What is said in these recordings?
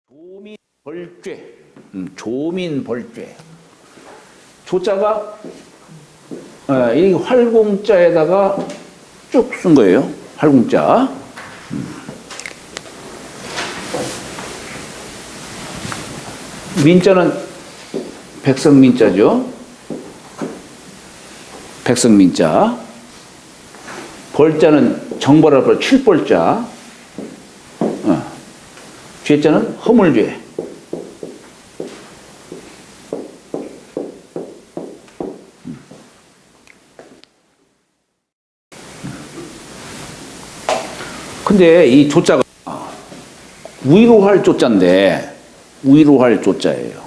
조민벌죄. 조민벌죄. 조자가 이 활공자에다가 쭉 쓴 거예요. 활공자. 민자는 백성민자죠. 백성민자. 벌자는 정벌할 벌 칠벌자. 죄자는 허물죄. 근데 이 조자가 위로할 조자인데 위로할 조자예요.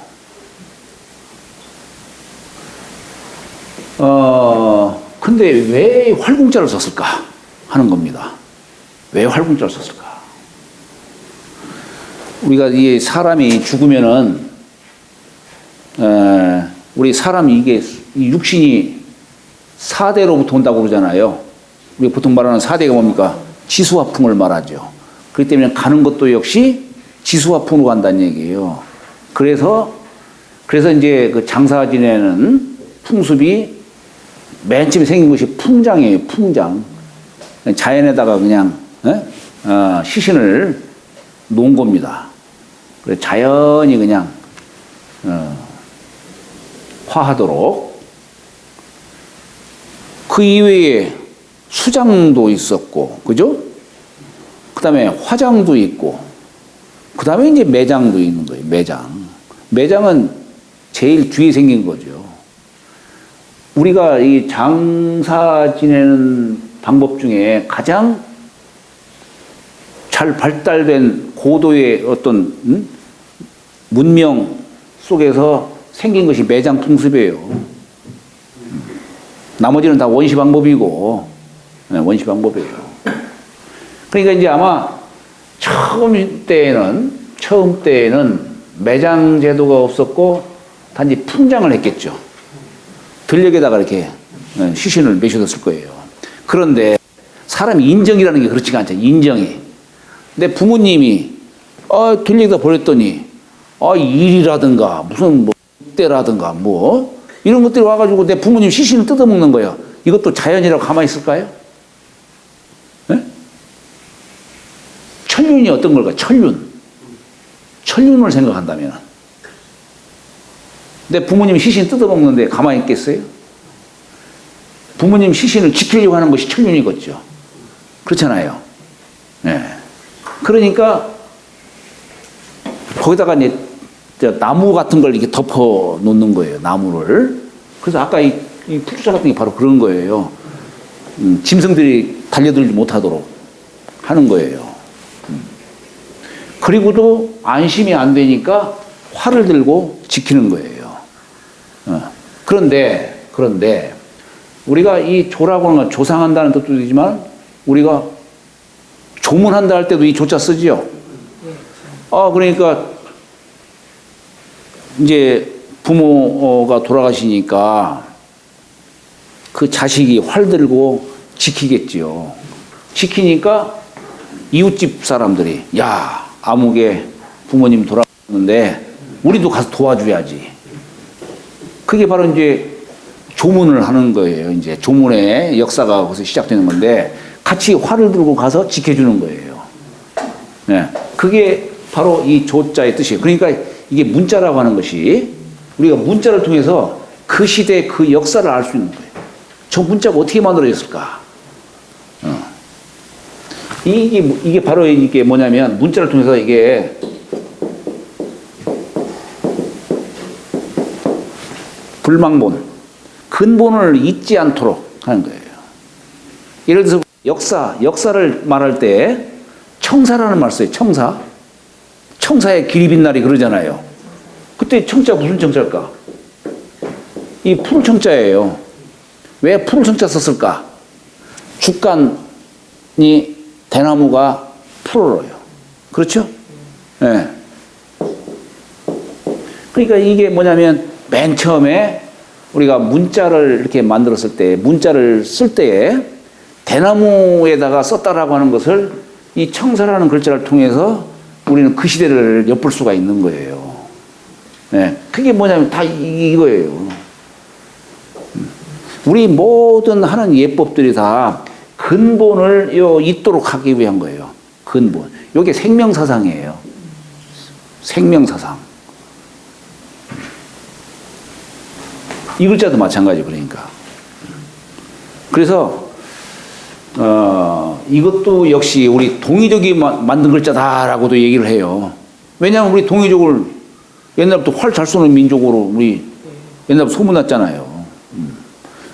근데 왜 활공자를 썼을까 하는 겁니다. 왜 활공자를 썼을까? 우리가 이 사람이 죽으면은 우리 사람이 이게 육신이 사대로부터 온다고 그러잖아요. 우리가 보통 말하는 사대가 뭡니까? 지수화풍을 말하죠. 그렇기 때문에 가는 것도 역시 지수화풍으로 간다는 얘기예요. 그래서 이제 그 장사 지내는 풍습이 맨 처음에 생긴 것이 풍장이에요. 풍장. 자연에다가 그냥 시신을 놓은 겁니다. 그래서 자연이 그냥 화하도록. 그 이외에 수장도 있었고, 그죠? 그 다음에 화장도 있고, 그 다음에 이제 매장도 있는 거예요. 매장. 매장은 제일 뒤에 생긴 거죠. 우리가 이 장사 지내는 방법 중에 가장 잘 발달된 고도의 어떤 문명 속에서 생긴 것이 매장 풍습이에요. 나머지는 다 원시 방법이고, 원시 방법이에요. 그러니까 이제 아마 처음 때에는 매장 제도가 없었고 단지 풍장을 했겠죠. 들녘에다가 이렇게 시신을 매셔뒀을 거예요. 그런데 사람이 인정이라는 게 그렇지가 않잖아요. 인정이. 내 부모님이 들녘에다 버렸더니 일이라든가 무슨 뭐 때라든가 뭐 이런 것들이 와가지고 내 부모님 시신을 뜯어먹는 거예요. 이것도 자연이라고 가만히 있을까요? 네? 천륜이 어떤 걸까? 천륜을 생각한다면 내 부모님 시신 뜯어먹는데 가만히 있겠어요? 부모님 시신을 지키려고 하는 것이 천륜이겠죠. 그렇잖아요. 네. 그러니까 거기다가 이제 나무 같은 걸 이렇게 덮어 놓는 거예요. 나무를. 그래서 아까 이 풀주자 같은 게 바로 그런 거예요. 짐승들이 달려들지 못하도록 하는 거예요. 그리고도 안심이 안 되니까 활을 들고 지키는 거예요. 그런데 우리가 이 조라고 하는 건 조상한다는 뜻도 되지만 우리가 조문한다 할 때도 이 조자 쓰지요. 그러니까 이제 부모가 돌아가시니까 그 자식이 활 들고 지키겠지요. 지키니까 이웃집 사람들이 야, 아무개 부모님 돌아갔는데 우리도 가서 도와줘야지. 그게 바로 이제 조문을 하는 거예요. 이제 조문의 역사가 거기서 시작되는 건데 같이 활을 들고 가서 지켜주는 거예요. 네, 그게 바로 이 조자의 뜻이에요. 그러니까 이게 문자라고 하는 것이 우리가 문자를 통해서 그 시대 그 역사를 알 수 있는 거예요. 저 문자가 어떻게 만들어졌을까? 이게 바로 이게 뭐냐면 문자를 통해서 이게 불망본, 근본을 잊지 않도록 하는 거예요. 예를 들어서 역사를 말할 때 청사라는 말 써요. 청사의 길이 빛나리 그러잖아요. 그때 청자 무슨 청자일까? 이 푸른 청자예요. 왜 푸른 청자 썼을까? 죽간이 대나무가 푸르러요. 그렇죠? 예. 네. 그러니까 이게 뭐냐면 맨 처음에 우리가 문자를 이렇게 만들었을 때, 문자를 쓸 때에 대나무에다가 썼다라고 하는 것을 이 청사라는 글자를 통해서 우리는 그 시대를 엿볼 수가 있는 거예요. 네, 그게 뭐냐면 다 이거예요. 우리 모든 하는 예법들이 다 근본을 잇도록 하기 위한 거예요. 근본. 이게 생명사상이에요. 생명사상. 이 글자도 마찬가지 그러니까. 그래서 이것도 역시 우리 동이족이 만든 글자다라고도 얘기를 해요. 왜냐하면 우리 동이족을 옛날부터 활 잘 쏘는 민족으로 우리 옛날부터 소문났잖아요.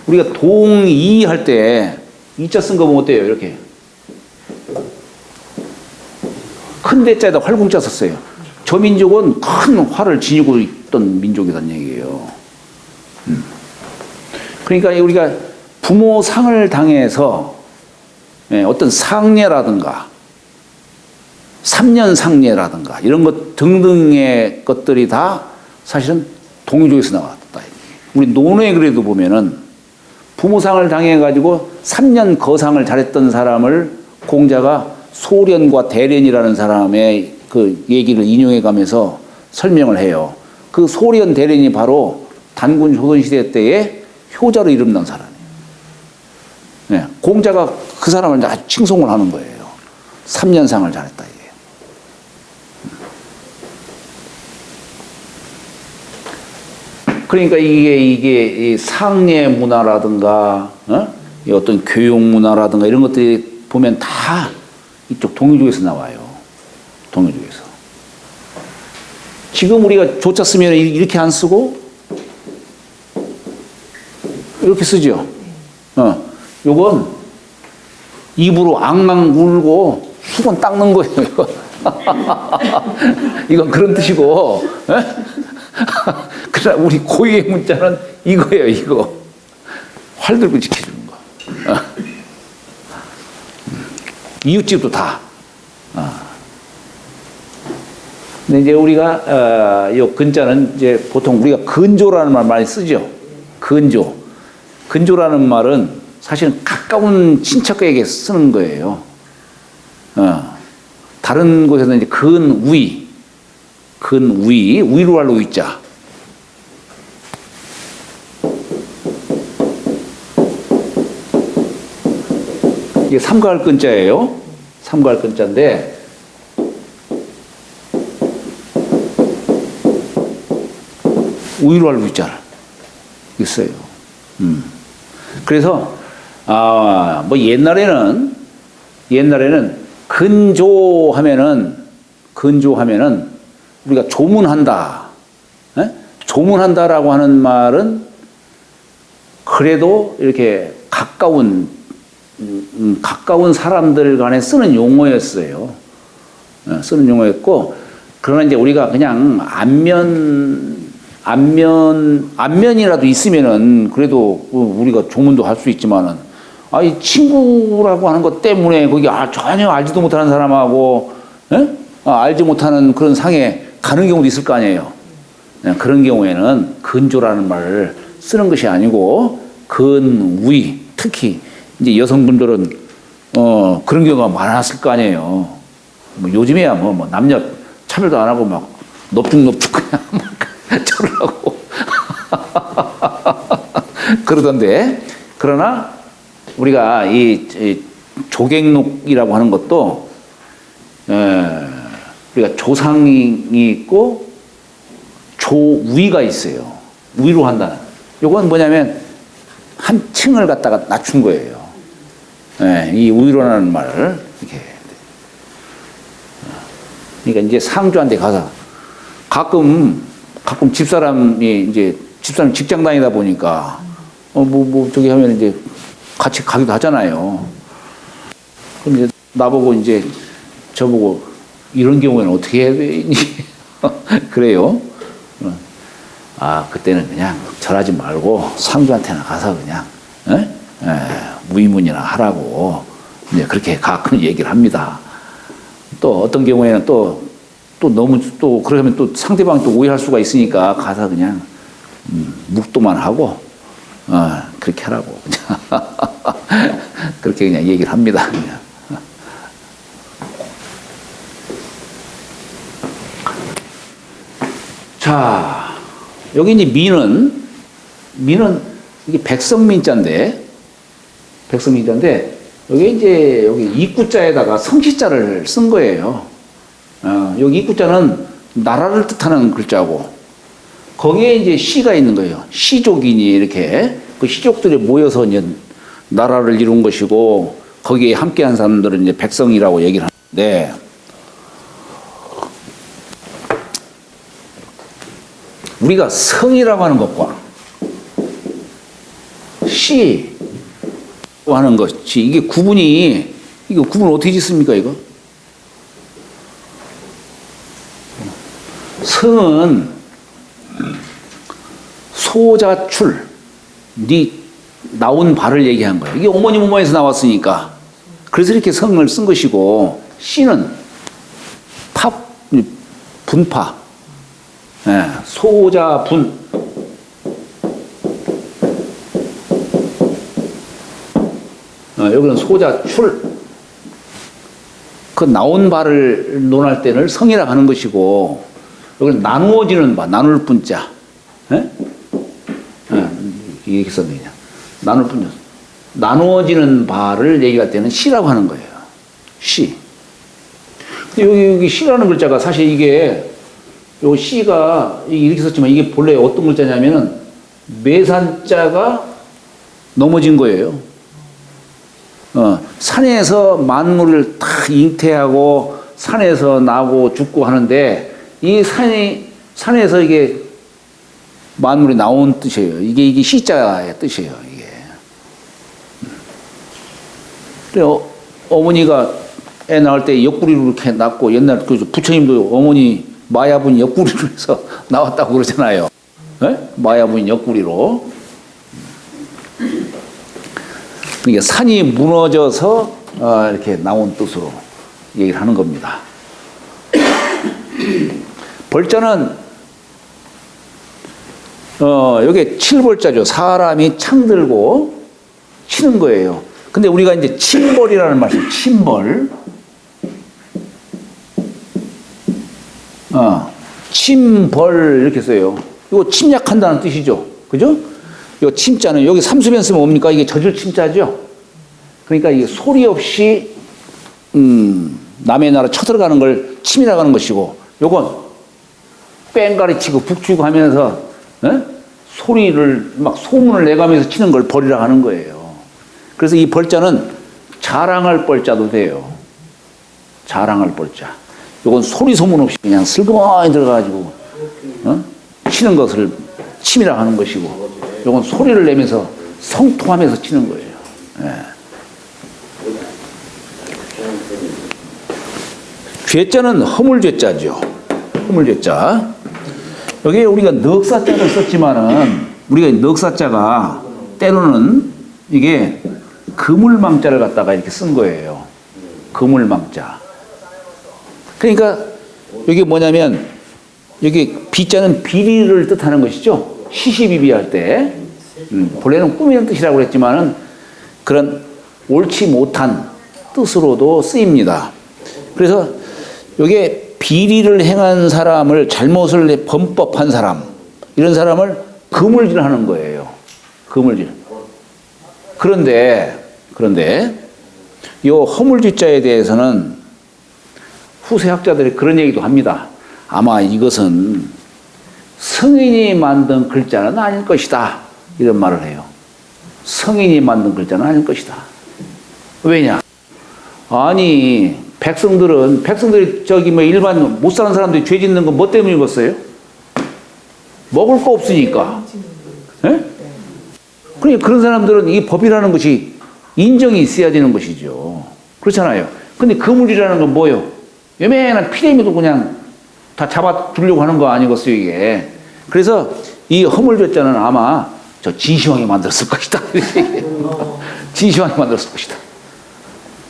우리가 동이 할 때 이자 쓴 거 보면 어때요? 이렇게 큰 대자에다 활궁자 썼어요. 저 민족은 큰 활을 지니고 있던 민족이란 얘기예요. 그러니까 우리가 부모 상을 당해서 어떤 상례라든가 3년 상례라든가 이런 것 등등의 것들이 다 사실은 동이족에서 나왔다. 우리 논어에 그래도 보면은 부모상을 당해가지고 3년 거상을 잘했던 사람을 공자가 소련과 대련이라는 사람의 그 얘기를 인용해 가면서 설명을 해요. 그 소련 대련이 바로 단군 조선시대 때에 효자로 이름난 사람이에요. 네, 공자가 그 사람을 아주 칭송을 하는 거예요. 3년상을 잘했다 이게. 그러니까 이게 상례 문화라든가 어떤 교육 문화라든가 이런 것들이 보면 다 이쪽 동이족에서 나와요. 동이족에서. 지금 우리가 조자 쓰면 이렇게 안 쓰고 이렇게 쓰죠. 요건 입으로 앙앙 울고 수건 닦는 거예요. 이건 그런 뜻이고. 그러나 우리 고유의 문자는 이거예요. 이거 활 들고 지켜주는 거. 이웃집도 다. 근데 이제 우리가 이 근자는 이제 보통 우리가 근조라는 말 많이 쓰죠. 근조. 근조라는 말은 사실은 가까운 친척에게 쓰는 거예요. 다른 곳에서는 이제 근위, 위로 할 위자. 이게 삼가할 근자예요. 삼가할 근자인데 위로 할 위자를 있어요. 그래서 뭐 옛날에는 근조하면은 우리가 조문한다. 조문한다라고 하는 말은 그래도 이렇게 가까운 사람들 간에 쓰는 용어였어요. 쓰는 용어였고, 그러나 이제 우리가 그냥 안면이라도 있으면은 그래도 우리가 조문도 할 수 있지만은, 이 친구라고 하는 것 때문에 거기 전혀 알지도 못하는 사람하고, 알지 못하는 그런 상에 가는 경우도 있을 거 아니에요. 그런 경우에는 근조라는 말을 쓰는 것이 아니고, 근위, 특히 이제 여성분들은 그런 경우가 많았을 거 아니에요. 뭐 요즘에야 뭐 남녀 차별도 안 하고 막 넙죽넙죽 그냥 막 저러라고 그러던데, 그러나 우리가 이 조객록이라고 하는 것도 우리가 조상이 있고 조위가 있어요. 위로 한다는. 요건 뭐냐면 한 층을 갖다가 낮춘 거예요. 이 위로라는 말을 이렇게. 그러니까 이제 상주한테 가서 가끔 집사람이 직장 다니다 보니까 저기 하면 이제 같이 가기도 하잖아요. 그럼 이제 나보고 이제 저보고 이런 경우에는 어떻게 해야 되니? 그래요. 그때는 그냥 절하지 말고 상주한테나 가서 그냥 무의문이나 하라고 이제 그렇게 가끔 얘기를 합니다. 또 어떤 경우에는 또 너무 또 그러면 또 상대방이 또 오해할 수가 있으니까 가서 그냥 묵도만 하고 그렇게 하라고 그렇게 그냥 얘기를 합니다. 그냥. 자, 여기 이제 민은 이게 백성민자인데, 여기 이제 여기 입구자에다가 성시자를 쓴 거예요. 여기 입구자는 나라를 뜻하는 글자고, 거기에 이제 시가 있는 거예요. 시족이니 이렇게 그 시족들이 모여서 이제 나라를 이룬 것이고, 거기에 함께한 사람들은 이제 백성이라고 얘기를 하는데, 우리가 성이라고 하는 것과 시라고 하는 것이 이게 구분 어떻게 짓습니까, 이거? 성은 소자출, 네 나온 바를 얘기한 거예요. 이게 어머니 몸에서 나왔으니까. 그래서 이렇게 성을 쓴 것이고, 시는 분파, 소자분, 여기는 소자출, 그 나온 바를 논할 때는 성이라고 하는 것이고, 여기는 나누어지는 바, 나눌 분자, 이렇게 썼느냐, 나눌 분자, 나누어지는 바를 얘기할 때는 시라고 하는 거예요. 시. 근데 여기 시라는 글자가 사실 이게 요 시가 이렇게 썼지만 이게 본래 어떤 글자냐면은 매산자가 넘어진 거예요. 산에서 만물을 다 잉태하고 산에서 나고 죽고 하는데 이 산에서 이게 만물이 나온 뜻이에요. 이게 시자의 뜻이에요. 이게. 그래 어머니가 애 낳을 때 옆구리로 이렇게 낳고 옛날 그 부처님도 어머니 마야분 옆구리로 해서 나왔다고 그러잖아요. 네? 마야분 옆구리로. 그러니까 산이 무너져서 이렇게 나온 뜻으로 얘기를 하는 겁니다. 벌자는 여기 칠벌자죠. 사람이 창 들고 치는 거예요. 근데 우리가 이제 침벌이라는 말씀, 침벌. 침벌 이렇게 써요. 이거 침략한다는 뜻이죠. 그죠? 이 침자는 여기 삼수변 쓰면 뭡니까? 이게 젖을 침자죠. 그러니까 이게 소리 없이 남의 나라 쳐들어가는 걸 침이라고 하는 것이고, 요건 뺑가리치고 북치고 하면서 소리를 막 소문을 내가면서 치는 걸 벌이라고 하는 거예요. 그래서 이 벌자는 자랑할 벌자도 돼요. 자랑할 벌자. 요건 소리 소문 없이 그냥 슬그머니 들어가가지고 치는 것을 침이라고 하는 것이고, 요건 소리를 내면서 성통하면서 치는 거예요. 예. 죄자는 허물죄자죠. 허물죄자. 여기에 우리가 넉사자를 썼지만은, 우리가 넉사자가 때로는 이게 그물망자를 갖다가 이렇게 쓴 거예요. 그물망자. 그러니까 여기 뭐냐면, 여기 비자는 비리를 뜻하는 것이죠. 시시비비할 때. 본래는 꾸미는 뜻이라고 그랬지만은 그런 옳지 못한 뜻으로도 쓰입니다. 그래서 여기에 비리를 행한 사람을, 잘못을 범법한 사람, 이런 사람을 그물질 하는 거예요. 그물질. 그런데 이 허물질자에 대해서는 후세 학자들이 그런 얘기도 합니다. 아마 이것은 성인이 만든 글자는 아닐 것이다, 이런 말을 해요. 성인이 만든 글자는 아닐 것이다. 왜냐? 아니, 백성들이 저기 뭐 일반 못 사는 사람들이 죄 짓는 건 뭐 때문에 입었어요? 먹을 거 없으니까. 예? 그러니까 그런 사람들은 이 법이라는 것이 인정이 있어야 되는 것이죠. 그렇잖아요. 근데 그물이라는 건 뭐예요? 요만한 피레미도 그냥 다 잡아두려고 하는 거 아니겠어요, 이게. 그래서 이 허물죄자는 아마 저 진시황이 만들었을 것이다. 진시황이 만들었을 것이다.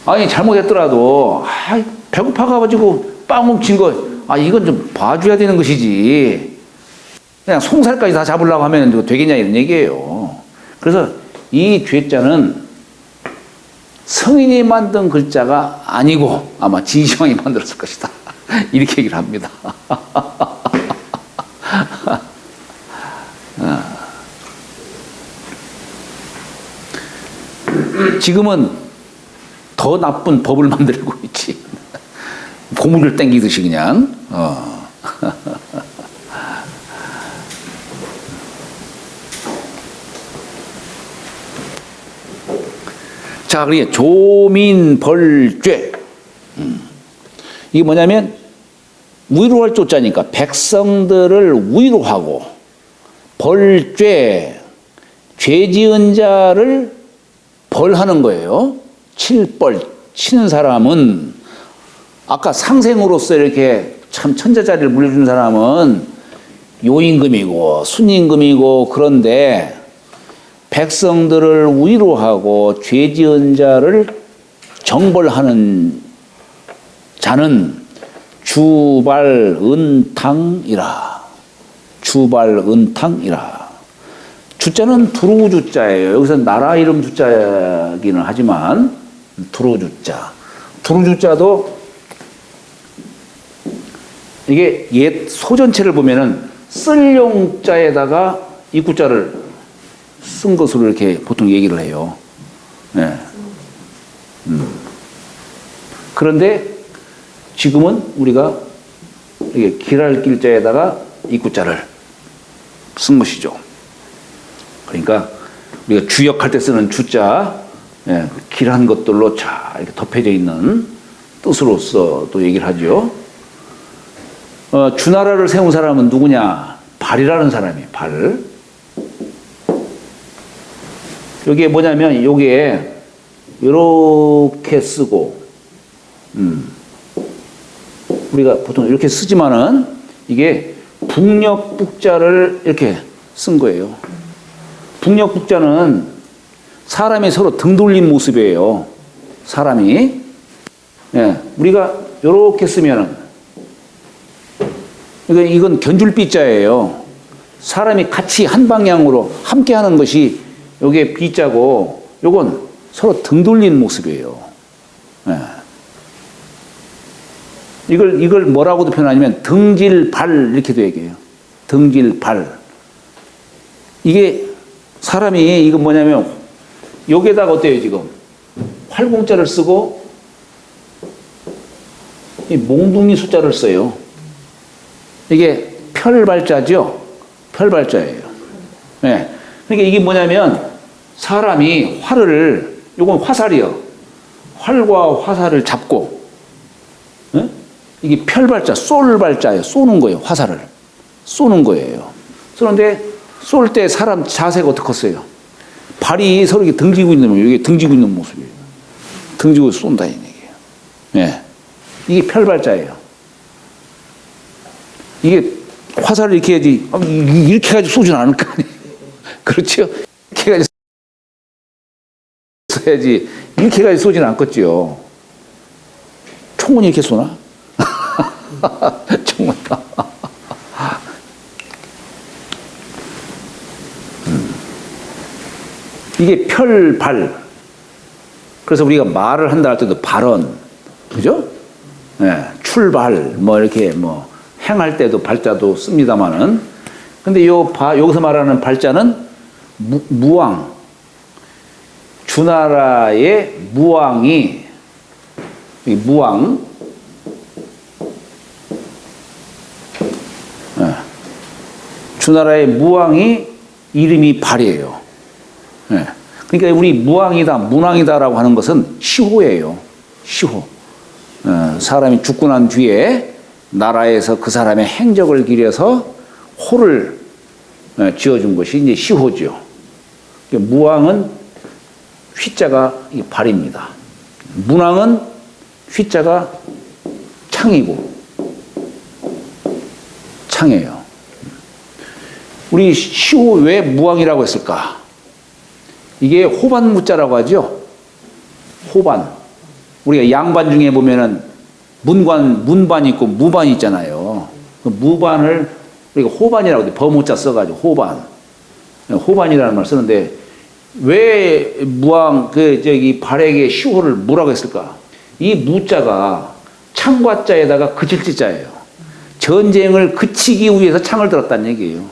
아니, 잘못했더라도, 배고파가지고 빵 훔친 거, 이건 좀 봐줘야 되는 것이지. 그냥 송살까지 다 잡으려고 하면 이거 되겠냐, 이런 얘기예요. 그래서 이 죄자는 성인이 만든 글자가 아니고 아마 진시황이 만들었을 것이다. 이렇게 얘기를 합니다. 지금은 더 나쁜 법을 만들고 있지. 고무줄 땡기듯이 그냥. 자, 그게 조민벌죄. 이게 뭐냐면 위로할 조자니까 백성들을 위로하고, 벌죄, 죄 지은 자를 벌하는 거예요. 칠벌, 치는 사람은 아까 상생으로서 이렇게 참 천자자리를 물려준 사람은 요임금이고 순임금이고, 그런데 백성들을 위로하고 죄 지은 자를 정벌하는 자는 주발은탕이라. 주발은탕이라. 주자는 두루주자예요. 여기서 나라 이름 주자기는 하지만 두루주자. 두루주자도 이게 옛 소전체를 보면은 쓸용자에다가 입구자를 쓴 것으로 이렇게 보통 얘기를 해요. 네. 그런데 지금은 우리가 이게 길할 길자에다가 입구자를 쓴 것이죠. 그러니까 우리가 주역할 때 쓰는 주자, 예, 길한 것들로 자 이렇게 덮여져 있는 뜻으로서 또 얘기를 하죠. 주나라를 세운 사람은 누구냐? 발이라는 사람이에요. 발. 여기에 뭐냐면 여기에 이렇게 쓰고, 우리가 보통 이렇게 쓰지만은 이게 북녘북자를 이렇게 쓴 거예요. 북녘북자는 사람이 서로 등 돌린 모습이에요. 사람이. 예, 우리가 이렇게 쓰면은 이건 견줄비자예요. 사람이 같이 한 방향으로 함께 하는 것이 요게 비자고, 요건 서로 등 돌린 모습이에요. 예. 이걸 뭐라고도 표현하냐면 등질발 이렇게도 얘기해요. 등질발. 이게 사람이 이거 뭐냐면 여기에다가 어때요 지금? 활공자를 쓰고 이 몽둥이 숫자를 써요. 이게 펼발자죠. 펼발자예요. 네. 그러니까 이게 뭐냐면 사람이 활을, 요건 화살이요. 활과 화살을 잡고, 네? 이게 펼발자, 쏠발자예요. 쏘는 거예요. 화살을 쏘는 거예요. 그런데 쏠 때 사람 자세가 어떻겠어요? 발이 서로 이렇게 등지고 있는, 이게 등지고 있는 모습이에요. 등지고 쏜다 이 얘기예요. 네. 이게 펼발자예요. 이게 화살을 이렇게 해야지, 이렇게 해가지고 쏘진 않을 거 아니에요. 그렇죠? 이렇게 해가지고 쏘야지, 이렇게 해가지고 쏘진 않겠지요. 총은 이렇게 쏘나? 총은. 이게 펼발. 그래서 우리가 말을 한다 할 때도 발언, 그죠? 네, 출발, 뭐 이렇게 뭐 행할 때도 발자도 씁니다만은, 근데 여기서 말하는 발자는 무왕, 주나라의 무왕이, 무왕, 네, 주나라의 무왕이 이름이 발이에요. 네. 그러니까 우리 무왕이다, 문왕이다라고 하는 것은 시호예요. 시호. 사람이 죽고 난 뒤에 나라에서 그 사람의 행적을 기려서 호를 지어준 것이 이제 시호죠. 무왕은 휘자가 발입니다. 문왕은 휘자가 창이고, 창이에요. 우리 시호 왜 무왕이라고 했을까? 이게 호반무자라고 하죠. 호반. 우리가 양반 중에 보면은 문반이 있고 무반이 있잖아요. 그 무반을 우리가 호반이라고 해요. 버무자 써가지고 호반. 호반이라는 말을 쓰는데, 왜 무왕, 발에게 시호를 뭐라고 했을까? 이 무자가 창과자에다가 그칠지자예요. 전쟁을 그치기 위해서 창을 들었다는 얘기예요.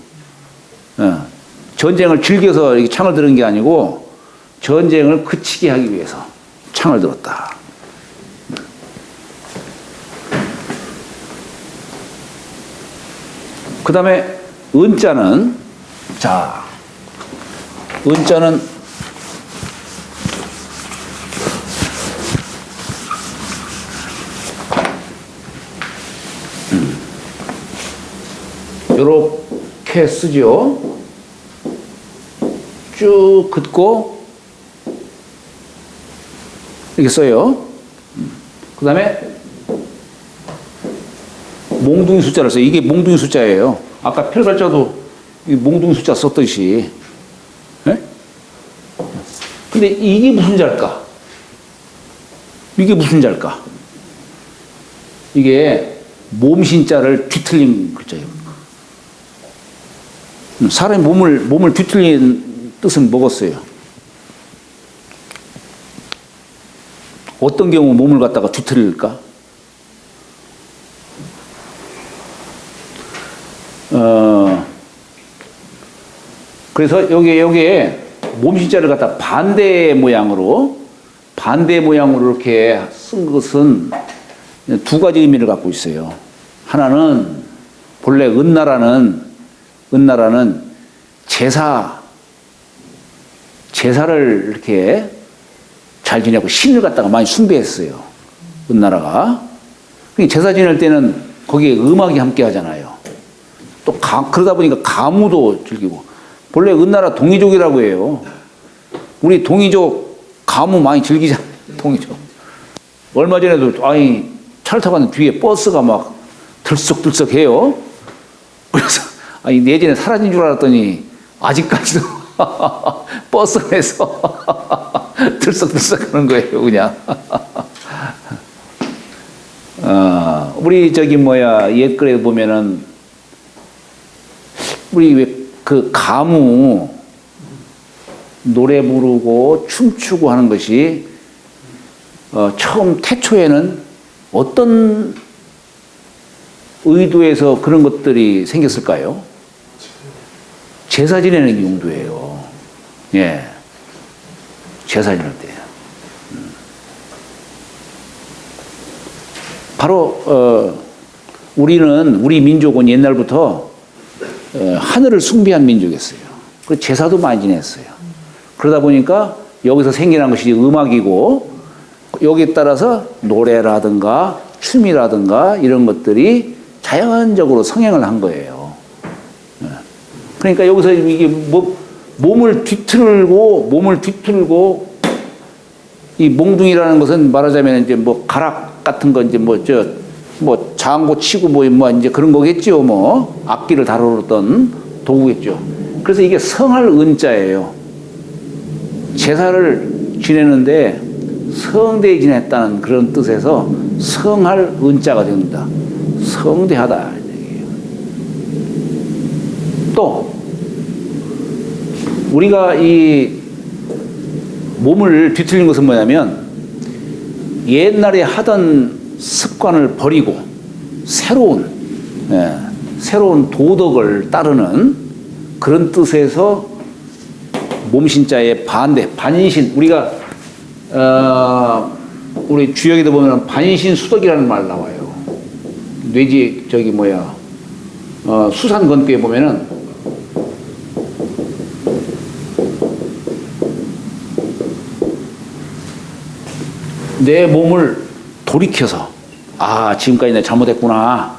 전쟁을 즐겨서 이렇게 창을 들은 게 아니고, 전쟁을 그치게 하기 위해서 창을 들었다. 그 다음에 은자는, 자, 은자는 이렇게 쓰죠. 쭉 긋고 이렇게 써요. 그 다음에 몽둥이 숫자를 써요. 이게 몽둥이 숫자예요. 아까 별갈자도 이 몽둥이 숫자 썼듯이. 네? 근데 이게 무슨 자일까? 이게 무슨 자일까? 이게 몸신자를 뒤틀린 글자예요. 사람이 몸을 뒤틀린 뜻은 뭐겠어요? 어떤 경우 몸을 갖다가 뒤틀릴까? 그래서 여기에 몸신자를 갖다 반대 모양으로 이렇게 쓴 것은 두 가지 의미를 갖고 있어요. 하나는 본래 은나라는 제사를 이렇게 잘 지내고 신을 갖다가 많이 숭배했어요. 은나라가. 제사 지낼 때는 거기에 음악이 함께 하잖아요. 또 그러다 보니까 가무도 즐기고. 본래 은나라 동이족이라고 해요. 우리 동이족 가무 많이 즐기잖아요. 동이족. 얼마 전에도 차를 타고 갔는데 뒤에 버스가 막 들썩들썩 해요. 그래서 예전에 사라진 줄 알았더니 아직까지도 버스 안에서 들썩들썩 하는 거예요, 그냥. 우리 옛글에 보면은 우리 왜 그 가무 노래 부르고 춤추고 하는 것이 처음 태초에는 어떤 의도에서 그런 것들이 생겼을까요? 제사 지내는 용도예요. 예. 제사 지낼 때. 바로, 우리 민족은 옛날부터 하늘을 숭배한 민족이었어요. 그 제사도 많이 지냈어요. 그러다 보니까 여기서 생겨난 것이 음악이고, 여기에 따라서 노래라든가 춤이라든가 이런 것들이 자연적으로 성행을 한 거예요. 그러니까 여기서 이게 몸을 뒤틀고 이 몽둥이라는 것은 말하자면 이제 가락 같은 거 이제 장고 치고 이제 그런 거겠죠. 악기를 다루던 도구겠죠. 그래서 이게 성할 은자예요. 제사를 지내는데 성대히 지냈다는 그런 뜻에서 성할 은자가 됩니다. 성대하다. 또 우리가 이 몸을 뒤틀린 것은 뭐냐면 옛날에 하던 습관을 버리고 새로운 도덕을 따르는 그런 뜻에서 몸신자의 반신. 우리가 우리 주역에도 보면 반신수덕이라는 말 나와요. 수산건비에 보면은 내 몸을 돌이켜서 지금까지 내가 잘못했구나.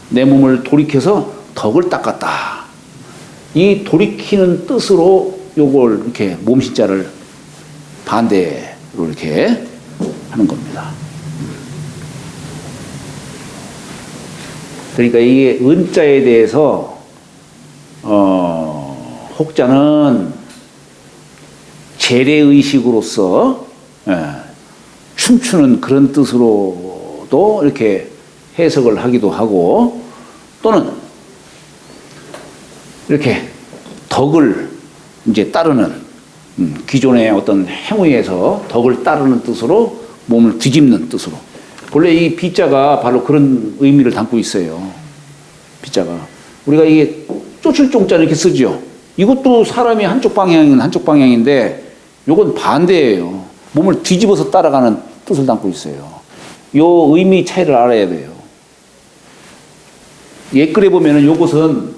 내 몸을 돌이켜서 덕을 닦았다. 이 돌이키는 뜻으로 요걸 이렇게 몸신자를 반대로 이렇게 하는 겁니다. 그러니까 이게 은자에 대해서 혹자는 재래의식으로서 춤추는 그런 뜻으로도 이렇게 해석을 하기도 하고, 또는 이렇게 덕을 이제 따르는 기존의 어떤 행위에서 덕을 따르는 뜻으로 몸을 뒤집는 뜻으로. 본래 이 비자가 바로 그런 의미를 담고 있어요. 비자가. 우리가 이게 쫓을 종자 이렇게 쓰죠. 이것도 사람이 한쪽 방향인데 요건 반대예요. 몸을 뒤집어서 따라가는 뜻을 담고 있어요. 요 의미 차이를 알아야 돼요. 옛글에 보면은 요것은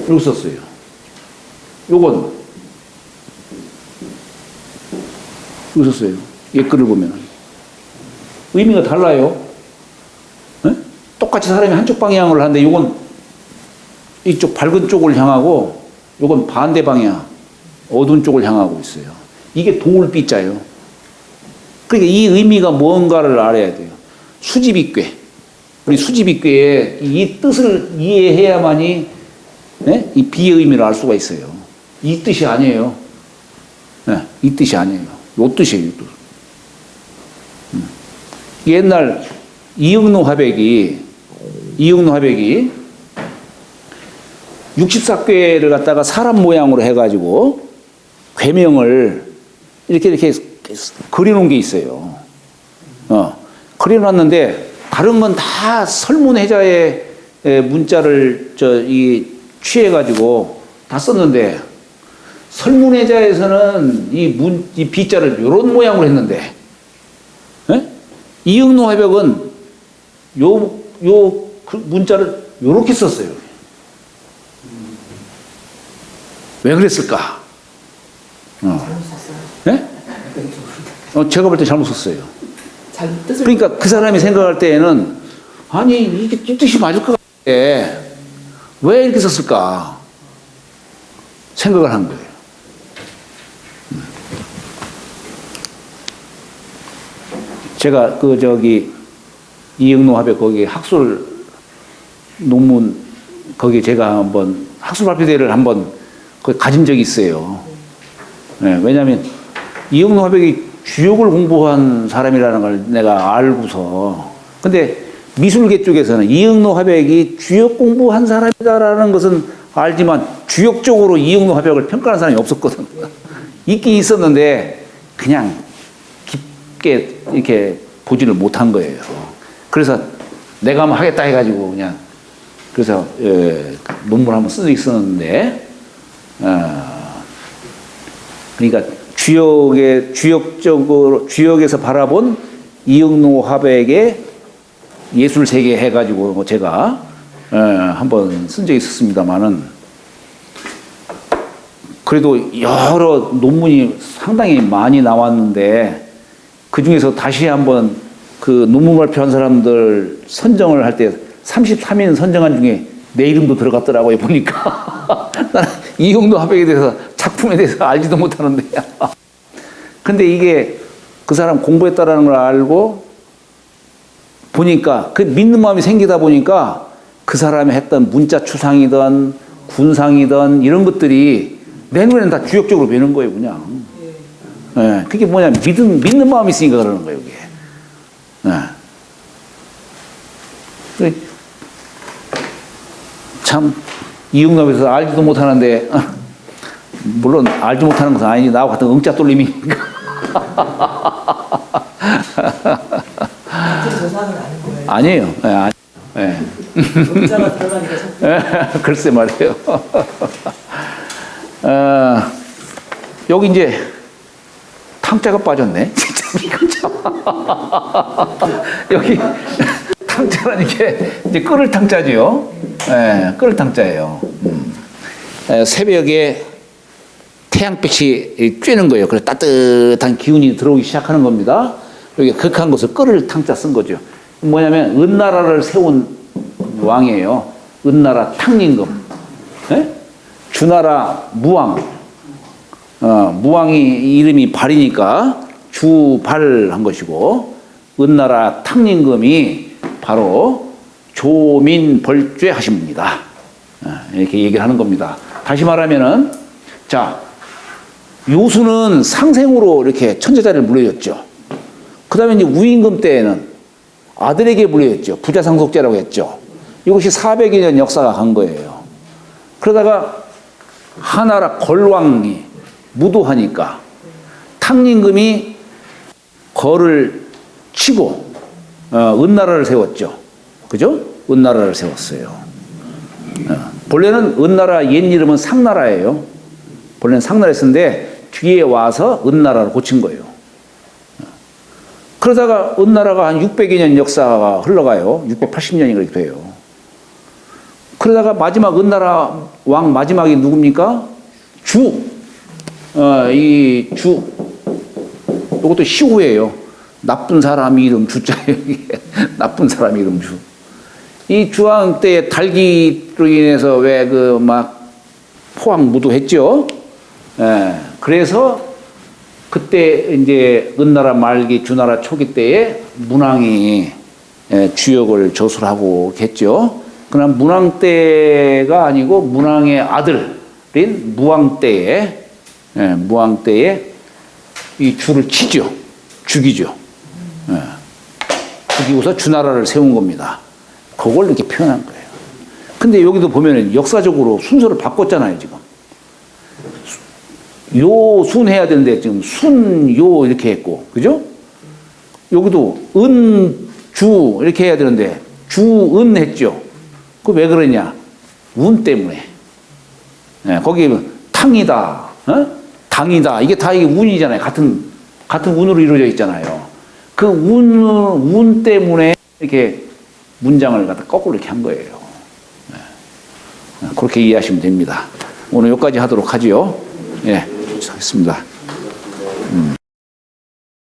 이렇게 썼어요. 요건 이렇게 썼어요. 옛글을 보면은 의미가 달라요. 네? 똑같이 사람이 한쪽 방향을 하는데 요건 이쪽 밝은 쪽을 향하고 요건 반대 방향 어두운 쪽을 향하고 있어요. 이게 도울비자예요. 그러니까 이 의미가 뭔가를 알아야 돼요. 수지비괴. 우리 수지비괴의 이 뜻을 이해해야만이 네? 이 비의 의미를 알 수가 있어요. 이 뜻이 아니에요. 네, 이 뜻이 아니에요. 요 뜻이에요. 요 뜻. 옛날 이응노 화백이 64꾀를 갖다가 사람 모양으로 해가지고 괴명을 이렇게 그려놓은 게 있어요. 그려놨는데 다른 건 다 설문해자의 문자를 취해가지고 다 썼는데 설문해자에서는 이 비자를 이런 모양으로 했는데 이응노 화백은 그 문자를 이렇게 썼어요. 왜 그랬을까? 잘못 썼어요. 네? 제가 볼 때 잘못 썼어요. 뜻을 그러니까 그 사람이 생각할 때에는 아니 이게 이 뜻이 맞을 것 같은데 왜 이렇게 썼을까 생각을 한 거예요. 제가 이응노 화백 거기 학술 논문 거기 제가 한번 학술 발표대회를 한번 거기 가진 적이 있어요. 네, 왜냐하면 이응노 화백이 주역을 공부한 사람이라는 걸 내가 알고서 근데 미술계 쪽에서는 이응노 화백이 주역 공부한 사람이다라는 것은 알지만 주역적으로 이응노 화백을 평가하는 사람이 없었거든. 있긴 있었는데 그냥 깊게 이렇게 보지를 못한 거예요. 그래서 내가 한번 하겠다 해가지고 그냥 그래서 논문 한번 쓴 적이 있었는데 그러니까 주역에서 바라본 이응노 화백의 예술 세계 해가지고 제가 한번 쓴 적이 있었습니다만은 그래도 여러 논문이 상당히 많이 나왔는데 그 중에서 다시 한번 그 논문 발표한 사람들 선정을 할 때 33인 선정한 중에 내 이름도 들어갔더라고요. 보니까 나는 이응노 화백에 대해서 작품에 대해서 알지도 못하는데 근데 이게 그 사람 공부했다라는 걸 알고 보니까 그 믿는 마음이 생기다 보니까 그 사람이 했던 문자 추상이든 군상이든 이런 것들이 내 눈에는 다 주역적으로 보이는 거예요. 그냥 그게 뭐냐면 믿는 마음이 있으니까 그러는 거예요. 그게 참 이응노에서 알지도 못하는데 물론 알지 못하는 것은 아니지 나와 같은 응자 돌림이니까 조사는 아닌 거예요. 아니에요. 문자가 들어가니까 자꾸 글쎄 말이에요. 여기 이제 탕자가 빠졌네. 진짜 이거 참. 여기 탕자는 이제 끓을 탕자지요. 끓을 탕자예요. 새벽에 태양빛이 쬐는 거예요. 그래서 따뜻한 기운이 들어오기 시작하는 겁니다. 여기 극한 것을 끓을 탕자 쓴 거죠. 뭐냐면 은나라를 세운 왕이에요. 은나라 탕림금. 주나라 무왕. 무왕이 이름이 발이니까 주발한 것이고 은나라 탕림금이 바로 조민벌죄 하신 분이다. 이렇게 얘기를 하는 겁니다. 다시 말하면은 자 요수는 상생으로 이렇게 천재자리를 물려줬죠. 그 다음에 이제 우임금 때에는 아들에게 물려줬죠. 부자상속죄라고 했죠. 이것이 400여 년 역사가 간 거예요. 그러다가 하나라 걸왕이 무도하니까 탕림금이 거를 치고 은나라를 세웠죠. 그죠? 은나라를 세웠어요. 본래는 은나라 옛 이름은 상나라예요. 본래는 상나라에 썼는데 뒤에 와서 은나라로 고친 거예요. 그러다가 은나라가 한 600여 년 역사가 흘러가요. 680년이 그렇게 돼요. 그러다가 마지막 은나라 왕 마지막이 누굽니까? 이 주. 이것도 시호예요. 나쁜 사람 이름 주자예요. 나쁜 사람 이름 주. 이 주왕 때 달기로 인해서 왜 그 막 포항무도했죠. 예. 그래서 그때 이제 은나라 말기 주나라 초기 때에 문왕이 주역을 저술하고 했죠. 그러나 문왕 때가 아니고 문왕의 아들인 무왕 때에 이 주를 치죠. 죽이죠. 죽이고서 주나라를 세운 겁니다. 그걸 이렇게 표현한 거예요. 근데 여기도 보면은 역사적으로 순서를 바꿨잖아요, 지금. 요순 해야 되는데 지금 순요 이렇게 했고, 그죠? 여기도 은주 이렇게 해야 되는데 주은 했죠. 그 왜 그러냐? 운 때문에. 거기 탕이다, 당이다. 이게 다 이게 운이잖아요. 같은 운으로 이루어져 있잖아요. 그 운 때문에 이렇게 문장을 갖다 거꾸로 이렇게 한 거예요. 그렇게 이해하시면 됩니다. 오늘 여기까지 하도록 하지요. 예, 하겠습니다.